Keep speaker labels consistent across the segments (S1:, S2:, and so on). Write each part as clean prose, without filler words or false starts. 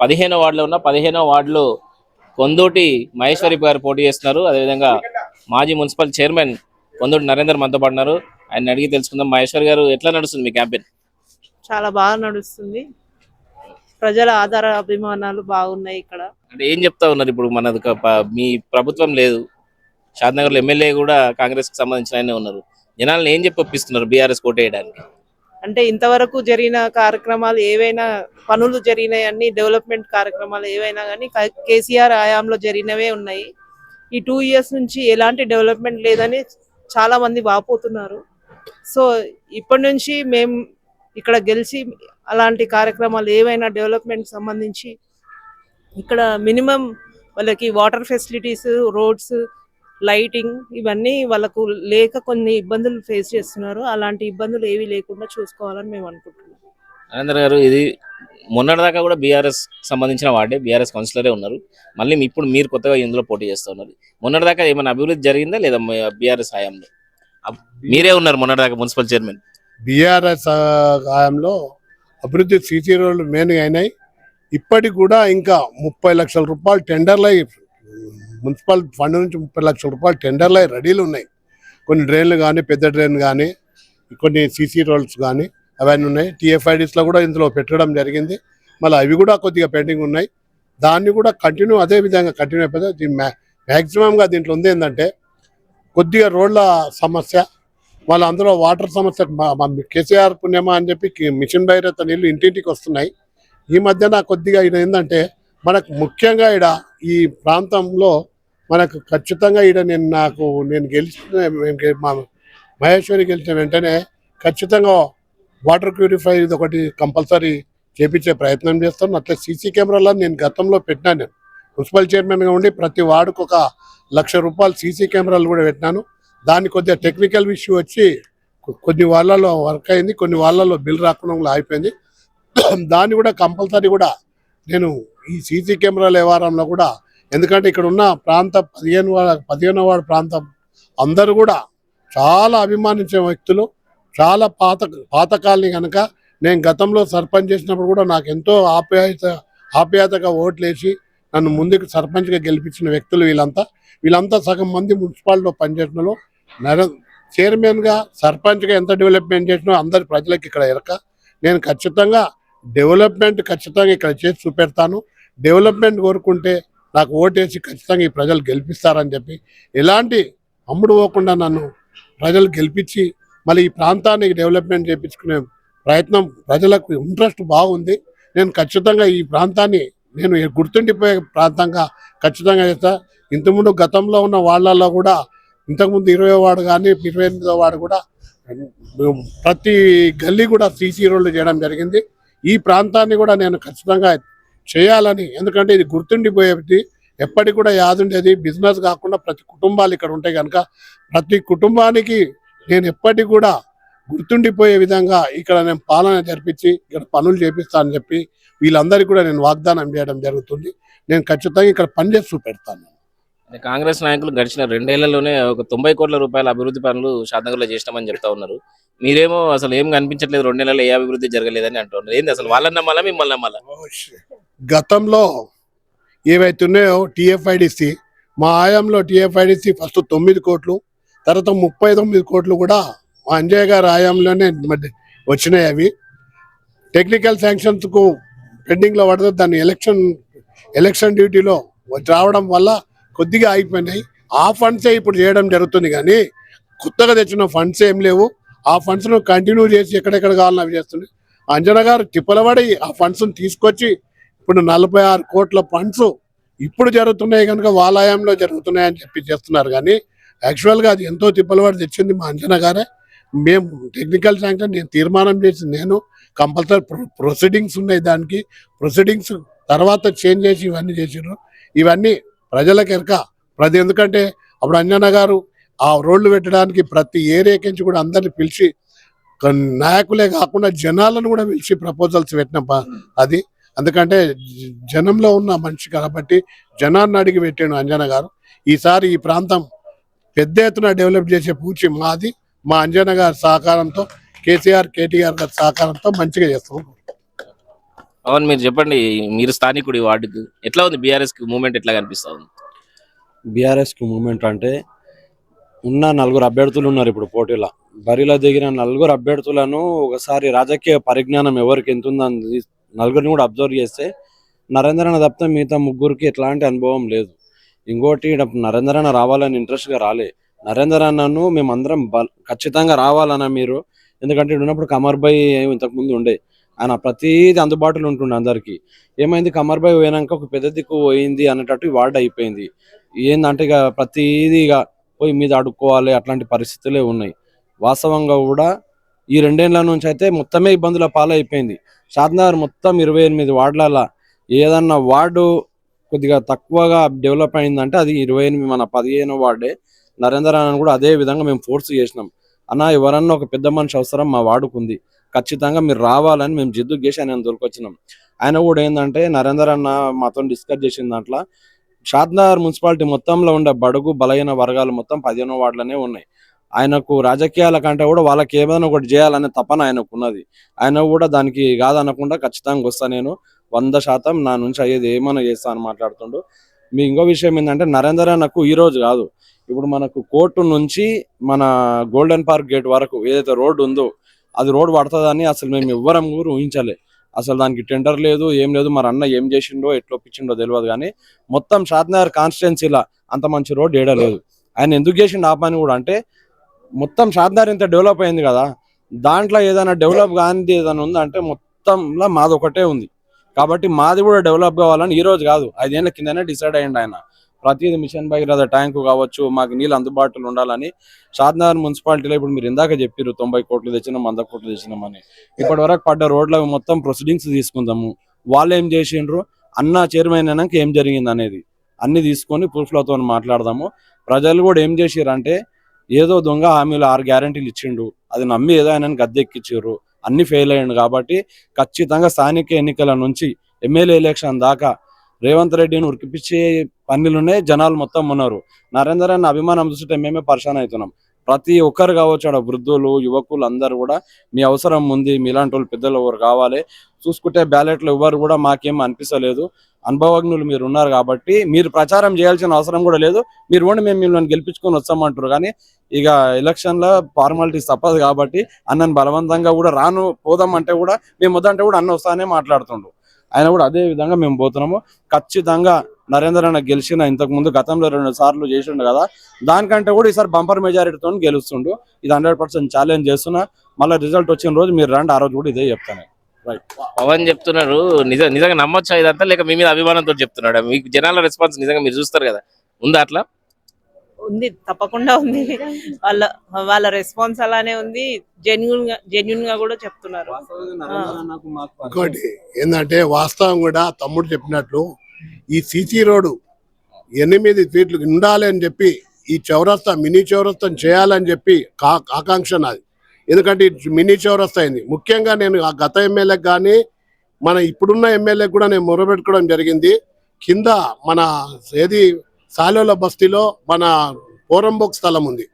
S1: 15వ వార్డులో ఉన్న 15వ వార్డులో కొందోటి మహేశ్వరి గారు పోటీ చేస్తున్నారు. అదేవిధంగా మాజీ మున్సిపల్ చైర్మన్ కొందోటి నరేందర్ మనతో పడినారు. ఆయన అడిగి తెలుసుకుందాం. మహేశ్వరి గారు, ఎట్లా నడుస్తుంది మీ క్యాంపెయిన్?
S2: చాలా బాగా నడుస్తుంది. ప్రజల ఆధార అభిమానాలు బాగున్నాయి ఇక్కడ.
S1: అంటే ఏం చెప్తా ఉన్నారు? ఇప్పుడు మనది మీ ప్రభుత్వం లేదు, షాద్నగర్లో ఎమ్మెల్యే కూడా కాంగ్రెస్ కి సంబంధించిన ఆయనే ఉన్నారు. జనాలను ఏం చెప్పి ఒప్పిస్తున్నారు బీఆర్ఎస్ కోటేయడానికి?
S2: అంటే ఇంతవరకు జరిగిన కార్యక్రమాలు ఏవైనా, పనులు జరిగినాయి అన్ని డెవలప్మెంట్ కార్యక్రమాలు ఏవైనా కానీ కేసీఆర్ హయాంలో జరిగినవే ఉన్నాయి. ఈ 2 years నుంచి ఎలాంటి డెవలప్మెంట్ లేదని చాలా మంది వాపోతున్నారు. సో ఇప్పటి నుంచి మేము ఇక్కడ గెలిచి అలాంటి కార్యక్రమాలు ఏవైనా డెవలప్మెంట్ సంబంధించి ఇక్కడ మినిమం వాళ్ళకి వాటర్ ఫెసిలిటీస్, రోడ్స్, లైటింగ్ ఇవన్నీ వాళ్ళకు లేక కొన్ని ఇబ్బందులు ఫేస్ చేస్తున్నారు. అలాంటి ఇబ్బందులు ఏవి లేకుండా చూసుకోవాలని మేము అనుకుంటున్నాం.
S1: నరేందర్ గారు, ఇది మొన్నటిదాకా కూడా బీఆర్ఎస్ సంబంధించిన వాడే, బీఆర్ఎస్ కౌన్సిలరే ఉన్నారు. మళ్ళీ ఇప్పుడు మీరు కొత్తగా ఇందులో పోటీ చేస్తూ ఉన్నారు. మొన్నటిదాకా ఏమైనా అభివృద్ధి జరిగిందా లేదా బీఆర్ఎస్ హయాంలో? మీరే ఉన్నారు మొన్నటిదాకా మున్సిపల్ చైర్మన్.
S3: బీఆర్ఎస్ హయాంలో అభివృద్ధి సీసీ రోడ్లు మెయిన్గా అయినాయి. ఇప్పటికి కూడా ఇంకా 30 లక్షల రూపాయలు టెండర్లు అయ్యి, మున్సిపల్ ఫండ్ నుంచి 30 లక్షల రూపాయలు టెండర్లు అయ్యి రెడీలు ఉన్నాయి. కొన్ని డ్రైన్లు కానీ, పెద్ద డ్రైన్ కానీ, కొన్ని సీసీ రోడ్స్ కానీ అవన్నీ ఉన్నాయి. టీఎఫ్ఐడిస్లో కూడా ఇందులో పెట్టడం జరిగింది. మళ్ళీ అవి కూడా కొద్దిగా పెండింగ్ ఉన్నాయి. దాన్ని కూడా కంటిన్యూ అదే విధంగా కంటిన్యూ అయిపోతే మ్యాక్సిమంగా దీంట్లో ఉంది ఏంటంటే కొద్దిగా రోడ్ల సమస్య, మళ్ళీ అందులో వాటర్ సమస్య. కేసీఆర్ పుణ్యమా అని చెప్పి మిషన్ భగీరథ నీళ్ళు ఇంటింటికి వస్తున్నాయి. ఈ మధ్యన కొద్దిగా ఈడ ఏంటంటే మనకు ముఖ్యంగా ఈడ ఈ ప్రాంతంలో మనకు ఖచ్చితంగా ఈడ నేను గెలిచిన మా మహేశ్వరి గెలిచిన వెంటనే ఖచ్చితంగా వాటర్ ప్యూరిఫై ఇది ఒకటి కంపల్సరీ చేపించే ప్రయత్నం చేస్తాను. అట్లా సీసీ కెమెరాలను నేను గతంలో పెట్టినాను. నేను మున్సిపల్ చైర్మన్గా ఉండి ప్రతి వార్డుకు 1 లక్ష రూపాయలు సీసీ కెమెరాలు కూడా పెట్టినాను. దాన్ని కొద్దిగా టెక్నికల్ ఇష్యూ వచ్చి కొన్ని వాళ్ళలో వర్క్ అయింది, కొన్ని వాళ్ళలో బిల్ రాకుండా అయిపోయింది. దాన్ని కూడా కంపల్సరీ కూడా నేను ఈ సీసీ కెమెరాల వ్యవహారంలో కూడా, ఎందుకంటే ఇక్కడ ఉన్న ప్రాంత 15వ వార్డు ప్రాంతం అందరూ కూడా చాలా అభిమానించే వ్యక్తులు, చాలా పాత కాలనీ కనుక నేను గతంలో సర్పంచ్ చేసినప్పుడు కూడా నాకు ఎంతో ఆప్యాయతగా ఓట్లేసి నన్ను ముందుకు సర్పంచ్గా గెలిపించిన వ్యక్తులు వీళ్ళంతా సగం మంది మున్సిపాలిటీలో పనిచేసిన చైర్మన్గా, సర్పంచ్గా ఎంత డెవలప్మెంట్ చేసినా అందరి ప్రజలకు ఇక్కడ ఎరక. నేను ఖచ్చితంగా డెవలప్మెంట్ ఖచ్చితంగా ఇక్కడ చేసి చూపెడతాను. డెవలప్మెంట్ కోరుకుంటే నాకు ఓటేసి ఖచ్చితంగా ఈ ప్రజలు గెలిపిస్తారని చెప్పి, ఎలాంటి అమ్ముడు పోకుండా నన్ను ప్రజలు గెలిపించి మళ్ళీ ఈ ప్రాంతాన్ని డెవలప్మెంట్ చేయించుకునే ప్రయత్నం ప్రజలకు ఇంట్రెస్ట్ బాగుంది. నేను ఖచ్చితంగా ఈ ప్రాంతాన్ని నేను గుర్తుండిపోయే ప్రాంతంగా ఖచ్చితంగా చేస్తా. ఇంతకుముందు గతంలో ఉన్న వాళ్ళల్లో కూడా ఇంతకుముందు 20వ వార్డు కానీ 28వ వార్డు కూడా ప్రతి గల్లీ కూడా సీసీ రోడ్లు చేయడం జరిగింది. ఈ ప్రాంతాన్ని కూడా నేను ఖచ్చితంగా చేయాలని, ఎందుకంటే ఇది గుర్తుండిపోయేది, ఎప్పటికి కూడా యాదుండేది. బిజినెస్ కాకుండా ప్రతి కుటుంబాలు ఇక్కడ ఉంటాయి కనుక ప్రతి కుటుంబానికి నేను ఎప్పటికి కూడా గుర్తుండిపోయే విధంగా ఇక్కడ నేను పాలన జరిపించి ఇక్కడ పనులు చేపిస్తానని చెప్పి వీళ్ళందరికీ కూడా నేను వాగ్దానం చేయడం జరుగుతుంది. నేను ఖచ్చితంగా ఇక్కడ పనిచేసి చూపెడతాను.
S1: కాంగ్రెస్ నాయకులు గడిచిన 2 ఏళ్లలోనే ఒక 90 కోట్ల రూపాయల అభివృద్ధి పనులు షాద్నగర్లో చేసినామని చెప్తా ఉన్నారు. మీరేమో అసలు ఏం కనిపించట్లేదు, 2 నెలల్లో ఏ అభివృద్ధి జరగలేదని అంటున్నారు. ఏంది అసలు? వాళ్ళని నమ్మాలా, మిమ్మల్ని నమ్మాలా?
S3: గతంలో ఏవైతే ఉన్నాయో టీఎఫ్ఐడిసి, మా ఆయంలో టీఎఫ్ఐడిసి ఫస్ట్ 9 కోట్లు, తర్వాత 39 కోట్లు కూడా మా అంజయ్య గారి ఆయంలోనే వచ్చినాయి. అవి టెక్నికల్ శాంక్షన్స్కు పెండింగ్లో పడితే దాన్ని ఎలక్షన్ డ్యూటీలో రావడం వల్ల కొద్దిగా ఆగిపోయినాయి. ఆ ఫండ్సే ఇప్పుడు చేయడం జరుగుతుంది కానీ కొత్తగా తెచ్చిన ఫండ్స్ ఏం లేవు. ఆ ఫండ్స్ను కంటిన్యూ చేసి ఎక్కడెక్కడ కావాలని అవి చేస్తుంది. అంజన గారు తిప్పలబడి ఆ ఫండ్స్ను తీసుకొచ్చి ఇప్పుడు 46 కోట్ల ఫండ్స్ ఇప్పుడు జరుగుతున్నాయి కనుక వాళ్ళ ఆయంలో జరుగుతున్నాయని చెప్పి చేస్తున్నారు. కానీ యాక్చువల్గా అది ఎంతో తిప్పలబడి తెచ్చింది మా అంజన గారే. మేము టెక్నికల్ శాంక్షన్ నేను తీర్మానం చేసింది, నేను కంపల్సరీ ప్రొసీడింగ్స్ ఉన్నాయి. దానికి ప్రొసీడింగ్స్ తర్వాత చేంజ్ చేసి ఇవన్నీ చేసిర్రు. ఇవన్నీ ప్రజలకు ఎరక ఎందుకంటే అప్పుడు అంజన గారు ఆ రోడ్లు పెట్టడానికి ప్రతి ఏరియాకి నుంచి కూడా అందరిని పిలిచి, నాయకులే కాకుండా జనాలను కూడా పిలిచి ప్రపోజల్స్ పెట్టిన అది. ఎందుకంటే జనంలో ఉన్న మనిషి కాబట్టి జనాన్ని అడిగి పెట్టాను అంజన గారు. ఈసారి ఈ ప్రాంతం పెద్ద ఎత్తున డెవలప్ చేసే పూచి మాది. మా అంజన గారి సహకారంతో, కేసీఆర్ కేటీఆర్ గారి సహకారంతో మంచిగా చేస్తాం.
S1: పవన్ మీరు చెప్పండి, మీరు స్థానికుడు ఈ వార్డుకు, ఎట్లా ఉంది బీఆర్ఎస్ కి మూవ్మెంట్ ఎట్లా కనిపిస్తా ఉంది?
S4: బీఆర్ఎస్కి మూమెంట్ అంటే ఉన్న నలుగురు అభ్యర్థులు ఉన్నారు ఇప్పుడు పోటీలో. బరిలో దిగిన నలుగురు అభ్యర్థులను ఒకసారి రాజకీయ పరిజ్ఞానం ఎవరికి ఎంత ఉందని నలుగురిని కూడా అబ్జర్వ్ చేస్తే నరేంద్ర అన్న తప్పితే మిగతా ముగ్గురికి ఎట్లాంటి అనుభవం లేదు. ఇంకోటి ఈడ నరేంద్ర అన్న రావాలని ఇంట్రెస్ట్గా రాలే. నరేంద్ర అన్నను మేమందరం ఖచ్చితంగా రావాలన్న మీరు, ఎందుకంటే ఇక్కడ ఉన్నప్పుడు కమర్ భాయ్ ఇంతకుముందు ఉండే, ఆయన ప్రతిదీ అందుబాటులో ఉంటుండే అందరికీ. ఏమైంది, కమర్ భాయ్ పోయినాక ఒక పెద్ద దిక్కు పోయింది అనేటట్టు ఈ వార్డు అయిపోయింది. ఏంటంటే ఇక ప్రతిదీ ఇక పోయి మీద అడుక్కోవాలి, అట్లాంటి పరిస్థితులే ఉన్నాయి. వాస్తవంగా కూడా ఈ 2 ఏళ్ల నుంచి అయితే మొత్తమే ఇబ్బందుల పాలైపోయింది. షాద్నగర్ మొత్తం 28 వార్డులలో ఏదన్నా వార్డు కొద్దిగా తక్కువగా డెవలప్ అయిందంటే అది 28 మన 15వ వార్డే. నరేంద్ర అన్న కూడా అదే విధంగా మేము ఫోర్స్ చేసినాం, అన్న ఎవరన్నా ఒక పెద్ద మనిషి అవసరం మా వార్డుకుంది, ఖచ్చితంగా మీరు రావాలని మేము జిద్దు చేసి ఆయన దొరికొచ్చినాం. ఆయన కూడా ఏంటంటే నరేంద్ర అన్న మాతో డిస్కస్ చేసిన దాంట్లో షాద్నగర్ మున్సిపాలిటీ మొత్తంలో ఉండే బడుగు బలహీన వర్గాలు మొత్తం 15వ వార్డులోనే ఉన్నాయి. ఆయనకు రాజకీయాల కంటే కూడా వాళ్ళకి ఏమైనా ఒకటి చేయాలనే తపన ఆయనకు ఉన్నది. ఆయన కూడా దానికి కాదనకుండా ఖచ్చితంగా వస్తా, నేను 100% నా నుంచి అయ్యేది ఏమైనా చేస్తా అని మాట్లాడుతుండు. మీ ఇంకో విషయం ఏంటంటే నరేంద్ర నాకు ఈ రోజు కాదు, ఇప్పుడు మనకు కోర్టు నుంచి మన గోల్డెన్ పార్క్ గేట్ వరకు ఏదైతే రోడ్డు ఉందో అది రోడ్డు పడుతుందని అసలు మేము ఎవ్వరం కూడా ఊహించలే. అసలు దానికి టెండర్ లేదు, ఏం లేదు. మరి అన్న ఏం చేసిండో ఎట్లా ఒప్పించిండో తెలియదు, కానీ మొత్తం షాద్నగర్ కాన్స్టిట్యున్సీలా అంత మంచి రోడ్డు ఏడలేదు. ఆయన ఎందుకు చేసిండు ఆ పని కూడా అంటే, మొత్తం షాద్నగర్ ఇంత డెవలప్ అయింది కదా, దాంట్లో ఏదైనా డెవలప్ కానిది ఏదైనా ఉందంటే మొత్తంలో మాది ఒకటే ఉంది. కాబట్టి మాది కూడా డెవలప్ కావాలని ఈ రోజు కాదు 5 ఏళ్ల కిందనే డిసైడ్ అయ్యిండు ఆయన. ప్రతిదీ మిషన్ భగీరథ ట్యాంకు కావచ్చు, మాకు నీళ్ళు అందుబాటులో ఉండాలని. షాద్నగర్ మున్సిపాలిటీలో ఇప్పుడు మీరు ఇందాక చెప్పారు 90 కోట్లు తెచ్చినాం 100 కోట్లు తెచ్చినామని. ఇప్పటి వరకు పడ్డ రోడ్ల మొత్తం ప్రొసీడింగ్స్ తీసుకుందాము, వాళ్ళు ఏం చేసిండ్రు, అన్న చైర్మన్ అయినాక ఏం జరిగింది అనేది అన్ని తీసుకొని ప్రూఫ్లతో మాట్లాడదాము. ప్రజలు కూడా ఏం చేసిరంటే ఏదో దొంగ హామీలు 6 గ్యారెంటీలు ఇచ్చిండు, అది నమ్మి ఏదో ఆయన గద్దెక్కిచ్చారు, అన్ని ఫెయిల్ అయ్యిండు. కాబట్టి ఖచ్చితంగా స్థానిక ఎన్నికల నుంచి ఎమ్మెల్యే ఎలక్షన్ దాకా రేవంత్ రెడ్డిని ఉరికిపించే పనులునే జనాలు మొత్తం ఉన్నారు. నరేంద్ర అన్న అభిమానం చూస్తుంటే మేమే పరిశాన్ అవుతున్నాం. ప్రతి ఒక్కరు కావచ్చు, ఆడ వృద్ధులు యువకులు అందరు కూడా మీ అవసరం ఉంది, మీలాంటి వాళ్ళు పెద్దలు ఎవరు కావాలి. చూసుకుంటే బ్యాలెట్లు ఎవరు కూడా మాకేం అనిపిస్తలేదు, అనుభవజ్ఞులు మీరు ఉన్నారు కాబట్టి మీరు ప్రచారం చేయాల్సిన అవసరం కూడా లేదు, మీరు కూడా మేము మిమ్మల్ని గెలిపించుకొని వస్తామంటారు. కానీ ఇక ఎలక్షన్లో ఫార్మాలిటీస్ తప్పదు కాబట్టి అన్నను బలవంతంగా కూడా రాను పోదాం అంటే కూడా మేము వద్దంటే కూడా అన్న వస్తానే మాట్లాడుతుండు. ఆయన కూడా అదే విధంగా మేము పోతున్నాము. ఖచ్చితంగా నరేంద్ర అన్న గెలిచిన ఇంతకుముందు గతంలో 2 సార్లు చేసిండు కదా, దానికంటే కూడా ఈసారి బంపర్ మెజారిటీతో గెలుస్తుండు. ఇది 100% ఛాలెంజ్ చేస్తున్నా. మళ్ళీ రిజల్ట్ వచ్చిన రోజు మీరు రండి, ఆ రోజు కూడా ఇదే చెప్తాను. రైట్,
S1: పవన్ చెప్తున్నారు, నిజంగా నమ్మొచ్చా ఇదంతా, లేక మీ మీద అభిమానంతో చెప్తున్నాడు? మీకు జనాల రెస్పాన్స్ నిజంగా మీరు చూస్తారు కదా, ఉందా అట్లా?
S2: ఉంది, తప్పకుండా ఉంది. వాళ్ళ వాళ్ళ రెస్పాన్స్ అలానే ఉంది. జెన్యున్ గా కూడా చెప్తున్నారు.
S3: ఇంకోటి ఏంటంటే వాస్తవం కూడా తమ్ముడు చెప్పినట్లు ఈ సిసి రోడ్డు 8 ఫీట్లు ఉండాలి అని చెప్పి ఈ చౌరస్తా మినీ చౌరస్తాను చేయాలని చెప్పి ఆకాంక్ష నాది. ఎందుకంటే మినీ చౌరస్తా అయింది. ముఖ్యంగా నేను ఆ గత ఎమ్మెల్యేకి కానీ మన ఇప్పుడున్న ఎమ్మెల్యేకి కూడా నేను మొరబెట్టుకోవడం జరిగింది. కింద మన ఏది సాలోల బస్తీలో మన పోరంబోక్ స్థలం ఉంది.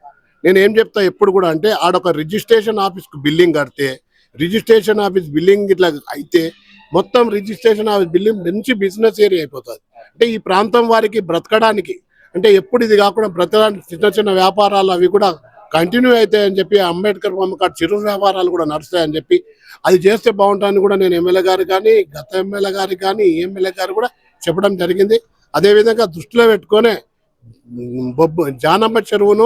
S3: నేను ఏం చెప్తా ఎప్పుడు కూడా అంటే ఆడొక రిజిస్ట్రేషన్ ఆఫీస్కి బిల్డింగ్ కడితే, రిజిస్ట్రేషన్ ఆఫీస్ బిల్డింగ్ ఇట్లా అయితే మొత్తం రిజిస్ట్రేషన్ ఆఫీస్ బిల్డింగ్ మంచి బిజినెస్ ఏరియా అయిపోతుంది. అంటే ఈ ప్రాంతం వారికి బ్రతకడానికి, అంటే ఎప్పుడు ఇది కాకుండా బ్రతకడానికి చిన్న చిన్న వ్యాపారాలు అవి కూడా కంటిన్యూ అవుతాయని చెప్పి, అంబేద్కర్ బొమ్మ చిరు వ్యాపారాలు కూడా నడుస్తాయని చెప్పి అది చేస్తే బాగుంటుందని కూడా నేను ఎమ్మెల్యే గారు కానీ గత ఎమ్మెల్యే గారికి కానీ ఈ ఎమ్మెల్యే గారు కూడా చెప్పడం జరిగింది. అదేవిధంగా దృష్టిలో పెట్టుకొని జానమ్మ చెరువును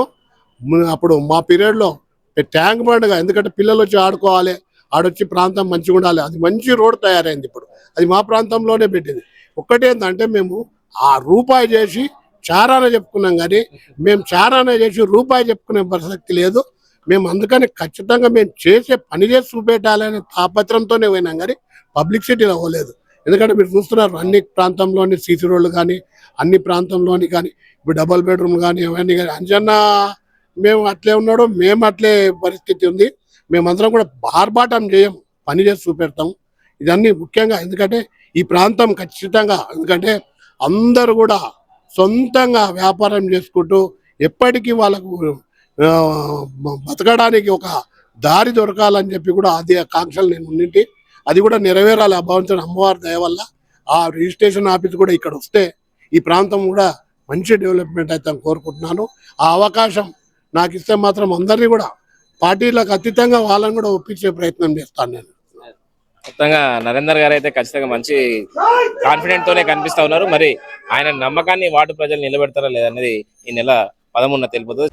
S3: అప్పుడు మా పీరియడ్లో ట్యాంక్ బండ్గా, ఎందుకంటే పిల్లలు వచ్చి ఆడుకోవాలి, ఆడొచ్చి ప్రాంతం మంచిగా ఉండాలి, అది మంచి రోడ్ తయారైంది. ఇప్పుడు అది మా ప్రాంతంలోనే పెట్టింది. ఒక్కటేంటంటే మేము ఆ రూపాయి చేసి చారాన చెప్పుకున్నాం, కానీ మేము చారాన చేసి రూపాయి చెప్పుకునే ప్రసక్తి లేదు. మేము అందుకని ఖచ్చితంగా మేము చేసే పని చేసి చూపెట్టాలనే తాపత్రంతోనే పోయినాం, కానీ పబ్లిసిటీలో అవ్వలేదు. ఎందుకంటే మీరు చూస్తున్నారు అన్ని ప్రాంతంలోని సీసీ రోడ్లు కానీ అన్ని ప్రాంతంలోని కానీ ఇప్పుడు డబల్ బెడ్రూమ్ కానీ అవన్నీ కానీ అంజన్న మేము అట్లే ఉన్నాడు, మేము అట్లే పరిస్థితి ఉంది. మేమందరం కూడా బార్బాటం చేయం, పని చేసి చూపెడతాం. ఇదన్నీ ముఖ్యంగా ఎందుకంటే ఈ ప్రాంతం ఖచ్చితంగా, ఎందుకంటే అందరూ కూడా సొంతంగా వ్యాపారం చేసుకుంటూ ఎప్పటికీ వాళ్ళకు బతకడానికి ఒక దారి దొరకాలని చెప్పి కూడా అది ఆకాంక్షలు నేను ఉన్నింటి. అది కూడా నెరవేరాలి ఆ భవించిన అమ్మవారి దయ వల్ల. ఆ రిజిస్ట్రేషన్ ఆఫీస్ కూడా ఇక్కడ వస్తే ఈ ప్రాంతం కూడా మంచి డెవలప్మెంట్ అయితే కోరుకుంటున్నాను. ఆ అవకాశం నాకు ఇస్తే మాత్రం అందరినీ కూడా పార్టీలకు అతీతంగా వాళ్ళని కూడా ఒప్పించే ప్రయత్నం చేస్తాను నేను.
S1: మొత్తంగా నరేందర్ గారు అయితే ఖచ్చితంగా మంచి కాన్ఫిడెంట్ తోనే కనిపిస్తా ఉన్నారు. మరి ఆయన నమ్మకాన్ని వార్డు ప్రజలు నిలబెడతారా లేదనేది ఈ నెల 13న తెలుపుతుంది.